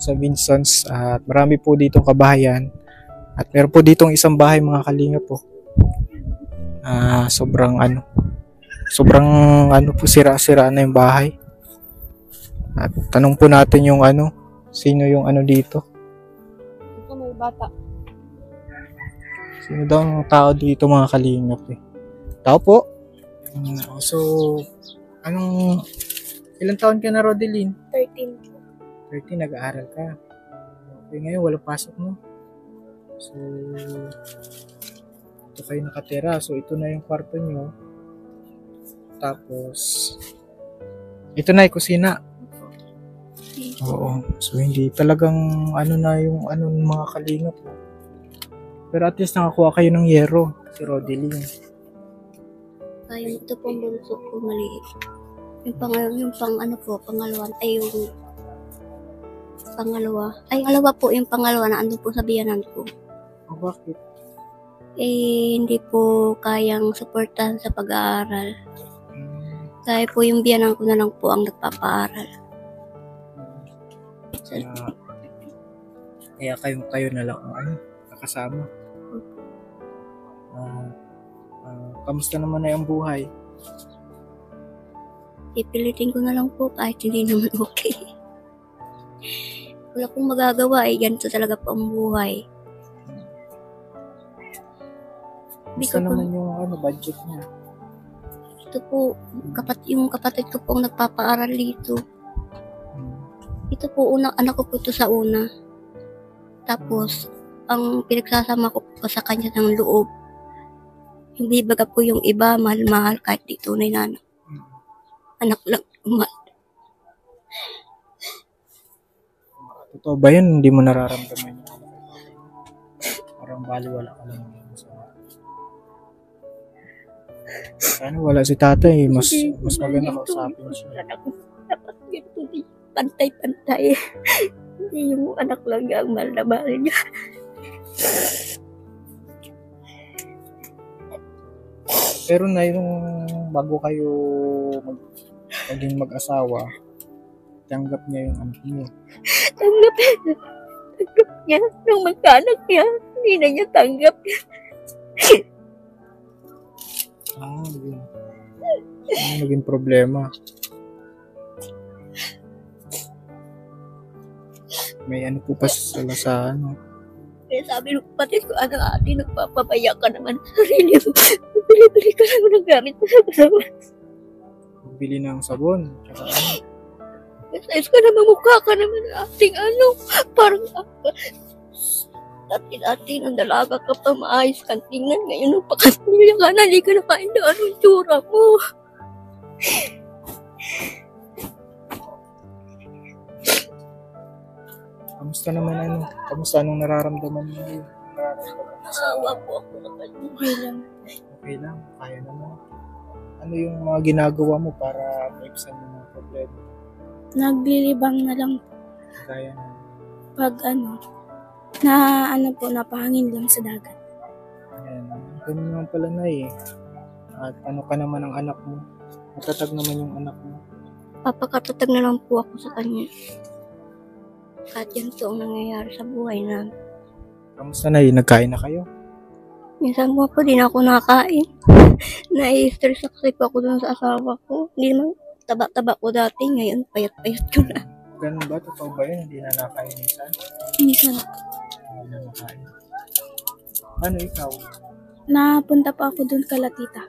sa Vinsons at marami po ditong kabahayan. At meron po ditong isang bahay mga kalinga po. Sobrang po sira-sira na yung bahay. At tanong po natin yung sino yung dito? Ito may bata. Sino daw ang tao dito mga kalingap eh? Tao po? So, ilang taon ka na, Rodeline? 13. 13, nag-aaral ka. Okay, ngayon walang pasok no? So, ito kayo nakatira. So, ito na yung kwarto nyo. Tapos, ito na yung kusina. Oo. So, hindi talagang na yung mga kalingap po. Pero at least nakakuha kayo ng yero. Si Rodeline. Ay, ito pong bunso ko maliit. Pangalawa po yung pangalawa na andun po sa biyanan ko. Oh, bakit? Hindi po kayang suportahan sa pag-aaral. Kaya po yung biyanan ko na lang po ang nagpapaaral. Kaya kayo na lang nakasama. Kamusta naman na yung buhay? Ipilitin ko na lang po kahit hindi naman okay. Wala pong magagawa ganito talaga po ang buhay. Kamusta naman yung budget niya? Ito po, yung kapatid ko pong nagpapaaral dito. Ito po, anak ko po ito sa una. Tapos, ang pinagsasama ko po sa kanya ng loob. Yung bibaga po yung iba, mahal-mahal kahit di tunay na anak. Anak lang, Totoo ba yun? Hindi mo nararamdaman yun? Parang baliwala ka lang sa... Sana wala si tatay. Mas maganda kausapin siya. Dapat ganito din. Pantay-pantay. Hindi yung anak lang ang mahal na mahal niya. Pero na yung bago kayo maging mag-asawa, tanggap niya yung anak niyo. Tanggap niya. Nung magkaanak niya, hindi na niya tanggap. Yun. Naging problema. May po pa sila sa Kaya sabi ng kapatid ko, ate, nagpapabaya ka naman sa sarili mo. Bili-bili ka lang ng gamit mo sa kasama. Bili ng sabon. Tsaka Sayos ka naman, mukha ka naman ating parang dati ng dalaga ka pa, maayos kang tingnan. Ngayon, nung pakapamilya ka na, hindi ka na kain na anong tsura mo. Kamusta anong nararamdaman mo? Asawa po ako naman. Okay lang, kaya naman. Ano yung mga ginagawa mo para maibsan yung mga problema? Naglilibang na lang po. Kaya na. Pag napahangin lang sa dagat. Ayan, ganun naman pala na At ano ka naman ang anak mo? Matatag naman yung anak mo. Papakatatag na lang po ako sa kanya. Kahit yan to ang nangyayari sa buhay namin. Kamusta na nagkain na kayo? Minsan po din ako nakain. Nai-stress na kasi po ako dun sa asawa ko. Hindi naman taba-taba ko dati. Ngayon, payat-payat ko na. Ganun ba? Totoo ba yun? Hindi na nakain minsan? Minsan, Hindi na nakain. Ano ikaw? napunta pa ako dun kala tita.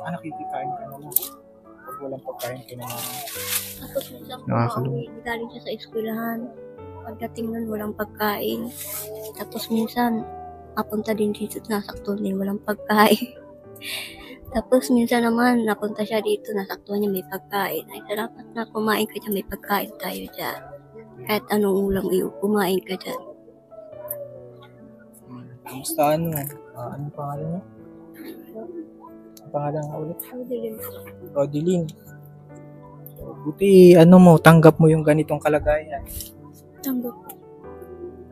Nakikikain ka naman. Pag walang pagkain ka naman. Tapos minsan po Nakakalungkot. ako galing siya sa eskwelahan. Pagdating nun, walang pagkain. Tapos minsan, napunta din dito, nasaktuhan din, walang pagkain. Tapos minsan naman, napunta siya dito, nasaktuhan niya, may pagkain. Ay, salamat na kumain ka dyan, may pagkain tayo dyan. Kahit anong ulam iyo, kumain ka dyan. Kamusta anong pangalan mo? Ang pangalan nga ulit? Rodeline. So, buti tanggap mo yung ganitong kalagayan. Tanggap ko.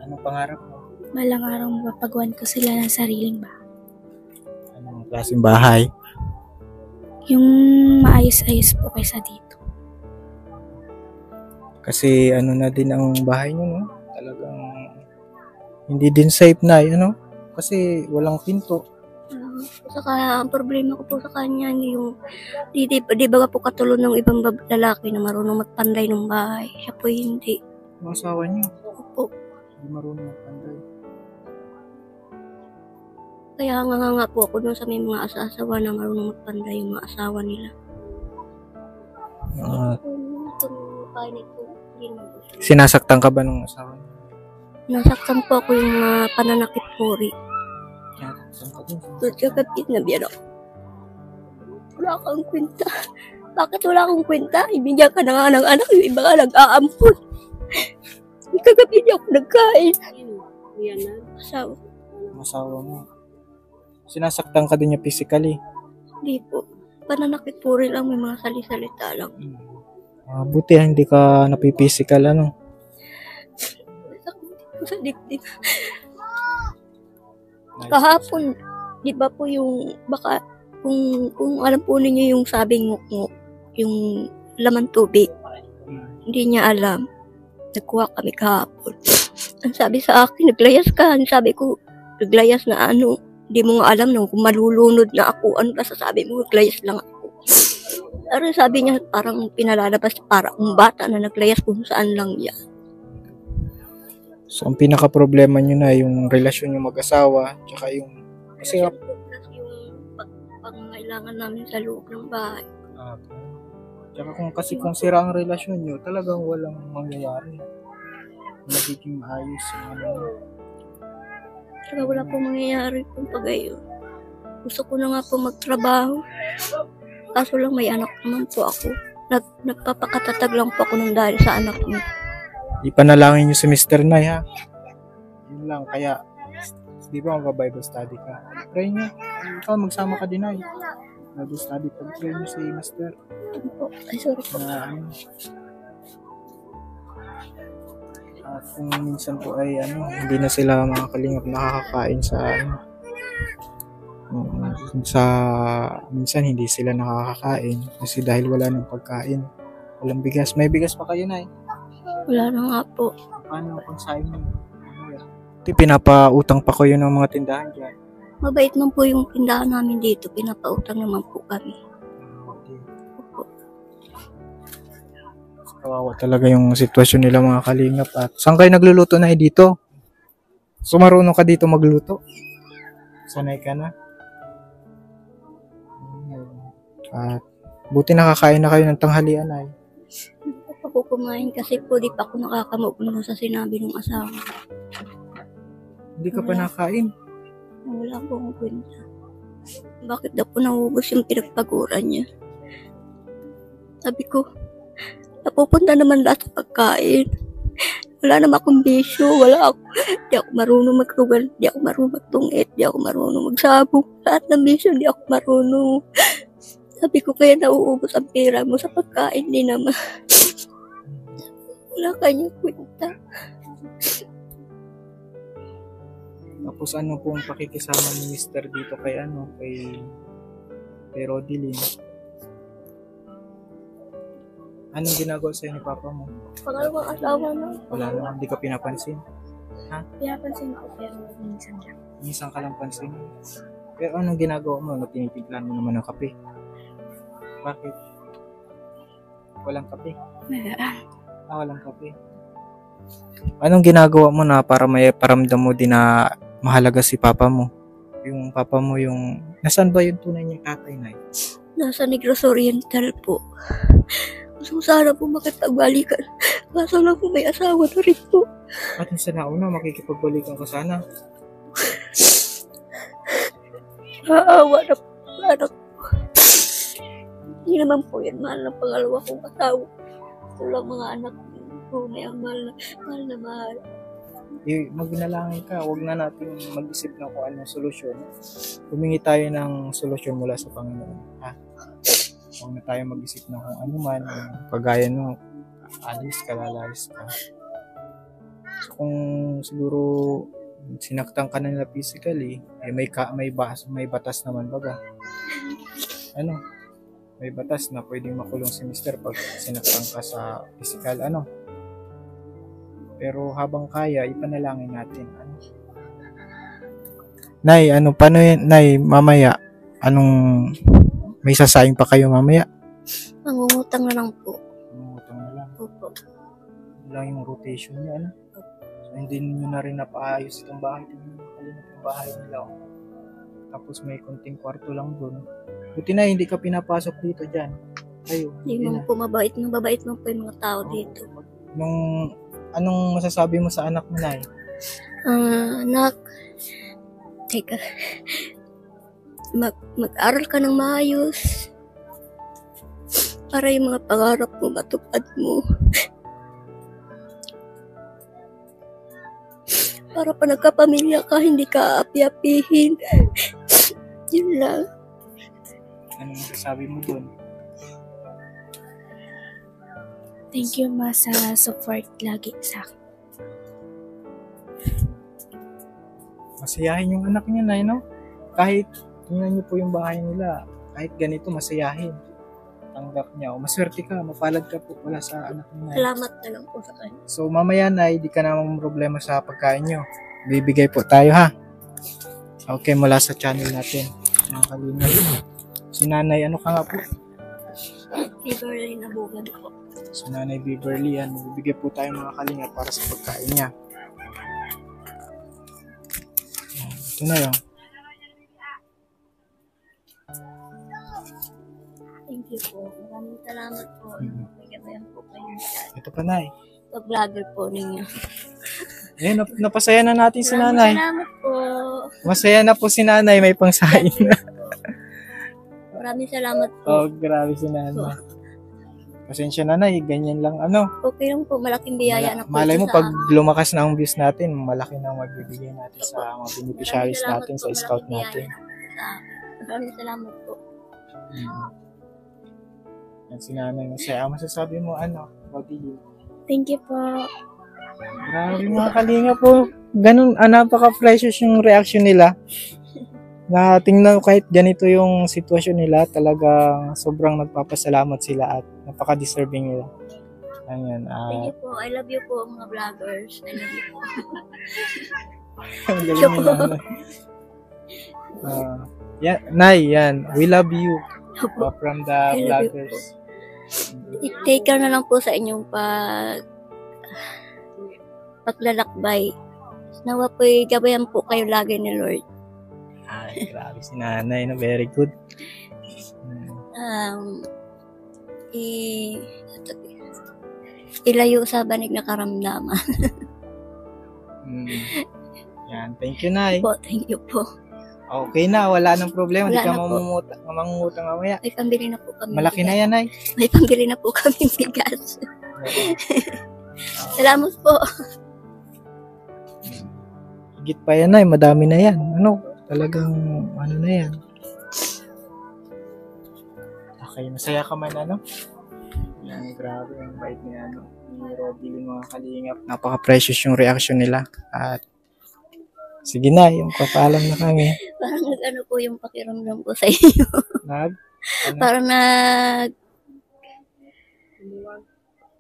Anong pangarap mo? Balang araw mapapagawan ko sila ng sariling bahay. Anong klaseng bahay? Yung maayos-ayos po kaysa dito. Kasi na din ang bahay nyo, no? talagang hindi din safe na, ano? Kasi walang pinto. Saka ang problema ko po sa kanya, yung, di ba po katulad ng ibang lalaki na marunong magpanday ng bahay. Siya po hindi. Yung asawa niyo, Opo. hindi marunong magpanday. Kaya nga po ako dun sa may mga asawa na marunong magpanday yung mga asawa nila. Itong bahay nito, yun. Sinasaktan ka ba ng asawa niyo? Nasaktan po ako yung pananakit puri. Sinasaktan ka din. Kapit na biyan ako. Wala kang kwenta. Bakit wala akong kwenta? Ibigyan ka na nga ng anak, yung iba nga nag-aampun. Kagabi niya ako nagkain. Yan na. Asawa mo. Sinasaktan ka din niya physically. Hindi po. Pananakit puri lang, may mga salisalita lang. Buti hindi ka napipisikal, ano? Sa dibdib. Kahapon, di ba po yung, baka, kung alam po ninyo yung sabing nguk-nguk, yung laman tubig, hindi niya alam. Nagkuha kami kahapon. Ang sabi sa akin, naglayas ka. Ang sabi ko, naglayas na ano, hindi mo nga alam nung kung malulunod na ako, ano ba sasabi mo, naglayas lang ako. Pero sabi niya, parang pinalalabas, parang bata na naglayas kung saan lang yan. So, ang pinaka-problema nyo na yung relasyon yung mag-asawa, tsaka yung... Kasi yung pangangailangan namin sa loob ng bahay. Tsaka kung sira ang relasyon nyo, talagang walang mangyayari. Magiging maayos yung ano. Tsaka wala po mangyayari kung pagayon. Gusto ko na nga po magtrabaho. Kaso lang may anak naman po ako. Nagpapakatatag lang po ako nung dahil sa anak niya. Ipanalangin nyo si Mr. Nay, ha? Yun lang, kaya di ba mag-Bible study ka? Pray nyo. Ikaw, magsama ka din, Nay. Bible study, pag-pray nyo si Mr. Ay, sorry po. At kung minsan po ay hindi na sila mga kalingap nakakakain sa minsan hindi sila nakakakain kasi dahil wala ng pagkain. Walang bigas. May bigas pa kayo, Nay? Wala na nga po. Paano kung saan nyo? Pinapautang pa kayo ng mga tindahan dyan. Mabait man po yung tindahan namin dito. Pinapautang naman po kami. Opo. Kawawa talaga yung sitwasyon nila mga kalingap. At saan kayo nagluluto na dito? So marunong ka dito magluto? Sanay ka na? At buti nakakain na kayo ng tanghalian, ay. Hindi pa ako kumain kasi po di pa ako nakakamukulo sa sinabi ng asawa. Hindi ka pa nakain? Wala po akong kwenta. Bakit daw po naubos yung pinagpaguran niya? Sabi ko, napupunta naman lahat sa pagkain. Wala naman akong bisyo, di ako marunong magtugal, di ako marunong magtungit, di ako marunong magsabong. Lahat ng bisyo, di ako marunong. Sabi ko, kaya nauubos ang pera mo sa pagkain, di naman. Wala kanyang kwenta. Tapos ano po ang pakikisama ni Mr. dito kay Rodilyn? Anong ginagawa sa'yo ni Papa mo? Pangalawang asawa na. Wala naman, hindi ka pinapansin. Pinapansin ko pero minsan lang. Minsan ka lang pansin. Pero anong ginagawa mo? Tinitiplan mo naman ng kape. Bakit? Walang kape? Walang kape. Anong ginagawa mo na para may paramdam mo din na mahalaga si Papa mo? Yung Papa mo yung... Nasaan ba yung tunay niyang tatay, Nay? Nasa Negros Oriental po. Gusto sana po makipagbalikan. Kaso lang po may asawa na rin po. At sa nauna, makikipagbalikan ka sana. Naawa na po. Anak po. Hindi naman po yan. Mahal na pangalawa kong asawa. Ito lang mga anak ko. May ang mahal na mahal. Magnalangin ka. Huwag na natin mag-isip na kung anong solusyon. Humingi tayo ng solusyon mula sa Panginoon. Huwag na tayo mag-isip na kung ano man. Kagaya no, alis ka, lalayas ka. So, kung siguro sinaktan ka na nila physically, may batas naman baga. May batas na pwedeng makulong si Mr. pag sinaktan ka sa physical, Pero habang kaya, ipanalangin natin. Ano? Nay, paano yan? Nay, mamaya, may sasayang pa kayo mamaya? Mangungutang na lang po. Utang na lang. Opo. Lang yung rotation niya, ano? So, hindi nyo na rin napaayos itong bahay. Tingnan mo kalingat yung bahay nila. Oh. Tapos may konting kwarto lang doon. Buti na, hindi ka pinapasok dito dyan. Kayo, Hindi mo po mabait mo po yung mga tao dito. Anong masasabi mo sa anak mo, Nay? Anak, teka, mag-aral ka ng maayos para yung mga pangarap mo matupad mo. Para pa nagkapamilya ka, hindi ka api-apihin. Yun lang. Anong masasabi mo doon? Thank you, Ma, sa support lagi sa akin. Masayahin yung anak niya, Nay, no? Kahit, tingnan niyo po yung bahay nila, kahit ganito, masayahin. Tanggap niya. O, maswerte ka, mapalad ka po pala sa anak niya. Salamat na lang po sa kanya. So, mamaya, Nay, di ka naman problema sa pagkain niyo. Bibigay po tayo, ha? Okay, mula sa channel natin. Ang Kalingap. Si Nanay, ano ka nga po? Beverly na bugad po. Si Nanay Beverly, yan. Bibigay po tayo mga Kalingap para sa pagkain niya. Ito na yun. Thank you po. Maraming salamat po. Nagabayan po kayo. Ito pa, Nay. Pag-vlogger po ninyo. Ayun, napasaya na natin si Nanay. Salamat po. Masaya na po si Nanay, may pangsain na. Maraming salamat po. Oh, grabe si Nanay. Pasensya na, Nay, ganyan lang Okay lang po, malaking biyaya na po. Malay mo, ito sa pag lumakas na ang views natin, malaki na ang magbibigay natin sa mga beneficiaries natin, sa scout natin. Maraming salamat po. Yan si Nanay, masaya. Masasabi mo, Roddy? Thank you po. Grabe mga Kalinga po. Ganun, napaka-precious yung reaction nila. Na tingnan kahit ganito yung sitwasyon nila, talagang sobrang nagpapasalamat sila at napaka-deserving nila. Ayan. Thank you po. I love you po mga vloggers. I love you po. Ang galing mo na. Yan, Nay, yan. We love you. From the I love you vloggers. Take care na lang po sa inyong paglalakbay. Nawa po'y gabayan po kayo lagi ni Lord. Ay, grabe si Nanay, no? Very good. Ilayo sa banig na karamdaman. Yan, thank you, Nay. Po, thank you po. Okay na, wala nang problema. Hindi Wala ka na po. mangungutang mamaya. May pambili na po kami. Malaki na yan, Nay. May pambili na po kami bigas. Salamat po. Higit pa yan, Nay. Madami na yan. Talagang, na yan. Okay, masaya ka man, Yan, grabe yung bait ni ni Roddy, mga Kalingap. Napaka-precious yung reaction nila. At, sige na, yung papaalam na kami. Parang po yung pakiramdam ko sa inyo.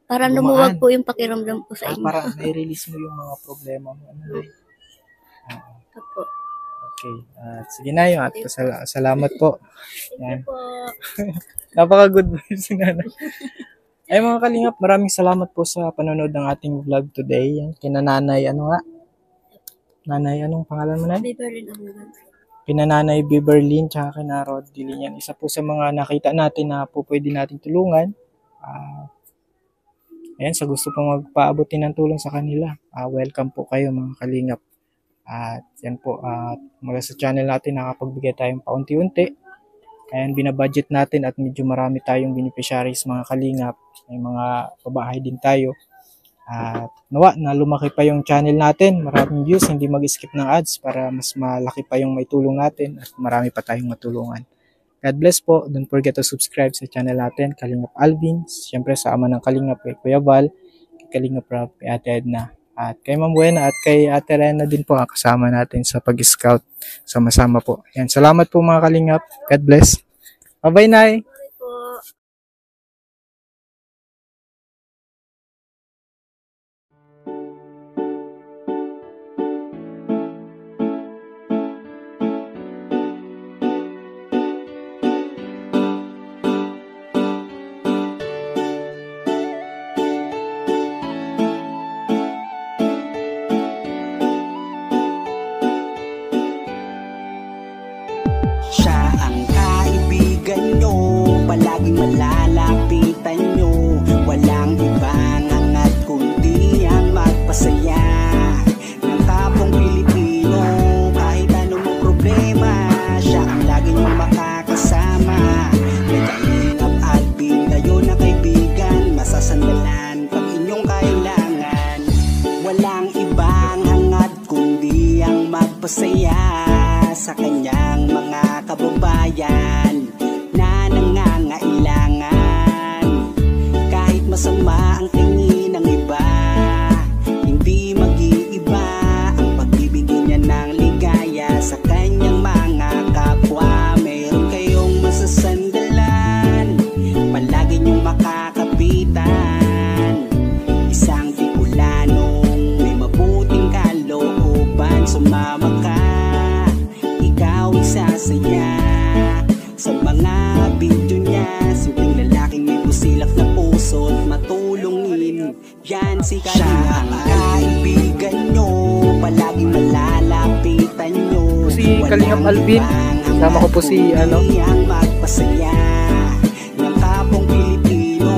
Parang lumuwag po yung pakiramdam ko sa inyo. Parang nai-release mo yung mga problema mo. Opo. Okay. Sige na yun. At salamat po. Yan. Thank you po. Napaka-good vibes si Nanay. Ay mga Kalingap, maraming salamat po sa panonood ng ating vlog today. Yan. Kina Nanay, Nanay, anong pangalan mo, Nay? Beverly Amugan. Kina Nanay Beverly, tsaka kina Roddy yan. Isa po sa mga nakita natin na po pwede natin tulungan. Ayan, sa gusto pong magpaabutin ng tulong sa kanila. Welcome po kayo mga Kalingap. At yan po, mula sa channel natin nakapagbigay tayong paunti-unti. Ayan, binabudget natin at medyo marami tayong beneficiaries mga Kalingap. May mga pabahay din tayo. At nawa na lumaki pa yung channel natin, maraming views, hindi mag-skip ng ads para mas malaki pa yung may tulong natin at marami pa tayong matulungan. God bless po. Don't forget to subscribe sa channel natin, Kalingap Alvin. Siyempre sa ama ng Kalingap, kay Kuya Val, kay Kalingap Rob, kay Ate Edna. At kay Ma'am Buena at kay Ate Rena din po ang kasama natin sa pag-scout. Sama-sama po. Yan. Salamat po mga Kalingap. God bless. Bye-bye, Nay. palaging malalapitan nyo. Walang ibang hangat kundi ang magpasaya ng kapong Pilipino. Kahit anong problema, siya ang lagi nyo makakasama. May Kalingap Alvin, kayo na kaibigan, masasandalan pag inyong kailangan. Walang ibang hangat kundi ang magpasaya sa kanyang mga kababayan na nangangailangan. Kahit masama ang tingin ng iba, hindi mag-iiba ang pagbibigay niya ng ligaya sa kanyang mga kapwa. Meron kayong masasandalan, palagi niyong makakapitan. Isang Bicolanong may mabuting kalooban. Sumama ka, ikaw isasaya sa mga video niya. Simpleng lalaking may busilak na puso at matulungin, yan si Kalingap. Siya ang kaibigan nyo, palaging malalapitan nyo. Si Kalingap Alvin, kasama ko po si ang magpasaya ng kapong Pilipino.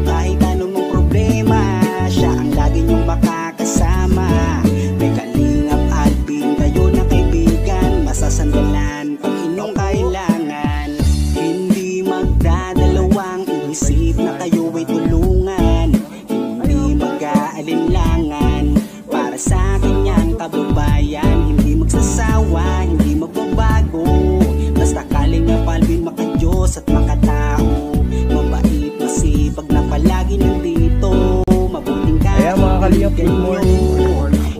Kahit anong problema, siya ang lagi nyong makakasama. May Kalingap Alvin, kayo na kaibigan, masasandalan pag inyong kailangan. Hindi magdadalawang isip na kayo ay tulungan. Hindi mag-aalinlangan para sa kanyang kababayan. Hindi magsasawa, hindi magbabago. Basta Kalingap Alvin, makadiyos at makatao. Mabait, masipag na palagi nandito. Mabuting Kaya mga Kalingap, good morning.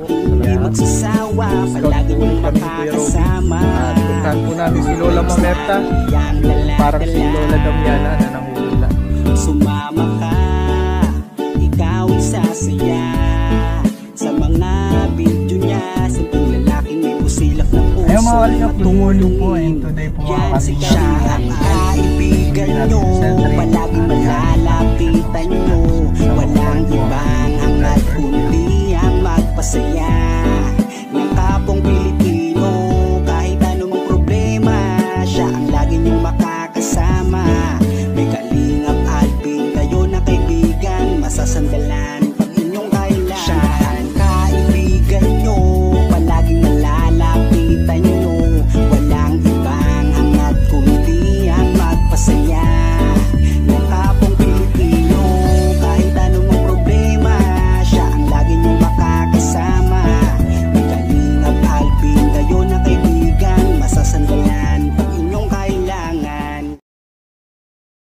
hindi magsasawa, palagi niyong makakasama. Puntahan po namin si Lola Mamerta. Parang si Lola Damiana na nanguhula. Sumama ka, ikaw isasaya sa mga video niya. Simpleng lalaking may busilak na puso. Ayun mga Kalingap, good morning po. And today po mga Yan si Kalingap, siya ang kaibigan nyo, palaging malalapitan nyo.